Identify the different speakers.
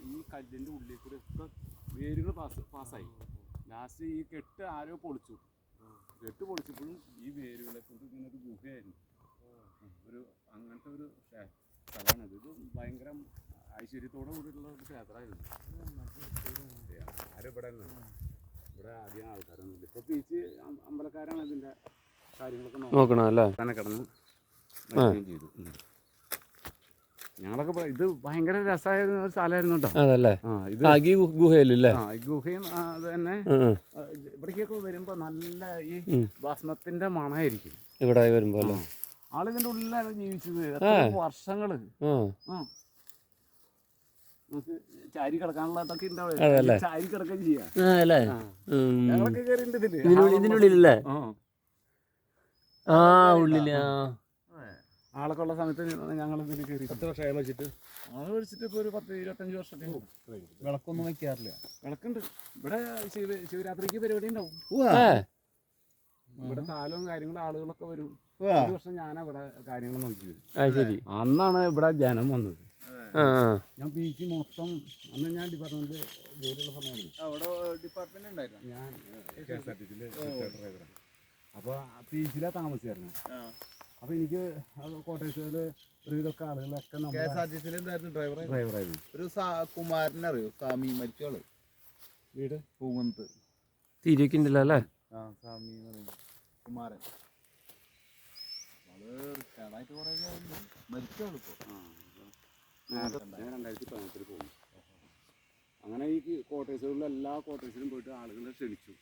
Speaker 1: ഈ കല്ലിൻ്റെ ഉള്ളിൽ കൂടെ ഒക്കെ വേരുകൾ പാസ്സായി. ലാസ്റ്റ് ഈ കെട്ട് ആരോ പൊളിച്ചു. കെട്ട് പൊളിച്ചപ്പോഴും ഈ വേരുകളെ കൊണ്ട് ഇങ്ങനെ ഒരു ഗുഹയായിരുന്നു. ഒരു അങ്ങനത്തെ ഒരു സ്ഥലമാണിത്. ഇത് ഭയങ്കര ഐശ്വര്യത്തോടെ കൂടിയിട്ടുള്ള ഒരു ക്ഷേത്രമായിരുന്നു. ആരും ഇവിടെ അധികം ആൾക്കാരൊന്നുമില്ല. ഇപ്പോൾ ബീച്ച് അമ്പലക്കാരാണ് ഇതിൻ്റെ കാര്യങ്ങളൊക്കെ നോക്കണം അല്ലേ. തന്നെ കിടന്ന് ചെയ്തു. ഞങ്ങളൊക്കെ ഇത് ഭയങ്കര രസമായ ഒരു സ്ഥലമായിരുന്നു കേട്ടോ. അതല്ലേ ഈ ഗുഹയിലല്ലേ? ഈ ഗുഹയും അത് തന്നെ. ഇവിടേക്കൊക്കെ വരുമ്പോ നല്ല ഈ ഭസ്മത്തിന്റെ മണമായിരിക്കും ഇവിടെ വരുമ്പോ. ആളിതിന്റെ ഉള്ളിലാണ് ജീവിച്ചത് വർഷങ്ങള്. നമുക്ക് ചാരി കിടക്കാനുള്ളതൊക്കെ ഉണ്ടാവും. ചാരി കിടക്കുകയും ചെയ്യാം. ഞങ്ങളൊക്കെ കയറിണ്ട് ഇതിനുള്ളിലല്ലേ? ആളൊക്കെ ഉള്ള സമയത്ത് ഞങ്ങൾ ഇതിൽ കയറി. 10 വർഷമായി വെച്ചിട്ട് ഇപ്പോൾ ഒരു 10-25 വർഷമൊക്കെ. വിളക്കൊന്നും വയ്ക്കാറില്ല. വിളക്കുണ്ട് ഇവിടെ. ശിവരാത്രിക്ക് പരിപാടി ഉണ്ടാവും. ഇവിടെ താലവും കാര്യങ്ങളും ആളുകളൊക്കെ വരും. ഒരു വർഷം ഞാനവിടെ കാര്യങ്ങൾ നോക്കി വരും. അന്നാണ് ഇവിടെ ജനം വന്നത്. ഞാൻ ബീച്ച് മൊത്തം അന്ന് ഞാൻ ഡിപ്പാർട്ട്മെന്റ് ജോലിയുള്ള സമയമാണ്. അവിടെ ഡിപ്പാർട്ട്മെന്റ് ഉണ്ടായിരുന്നു. ഞാൻ KSRTC ഡ്രൈവറാണ്. അപ്പോൾ ബീച്ചിലാണ് താമസിച്ചായിരുന്നു. അപ്പോൾ എനിക്ക് കോട്ടയത്തിൽ ഒരുവിധമൊക്കെ ആളുകളൊക്കെ KSRTC ഡ്രൈവറായിരുന്നു. ഒരു കുമാരനെ അറിയോ? സ്വാമി മരിച്ചോള്. വീട് പൂങ്ങത്ത് തിരിയൊക്കെ ഉണ്ടല്ലോ അല്ലേ? സ്വാമി എന്ന് പറയും. കുമാരൻ റിട്ടയർഡായിട്ട് കുറേ മരിച്ചോളൂ. ഇപ്പോൾ 2018 പോകും. അങ്ങനെ ഈ കോട്ടേഴ്സുകളിൽ എല്ലാ കോട്ടേഴ്സിലും പോയിട്ട് ആളുകളെ ക്ഷണിച്ചു.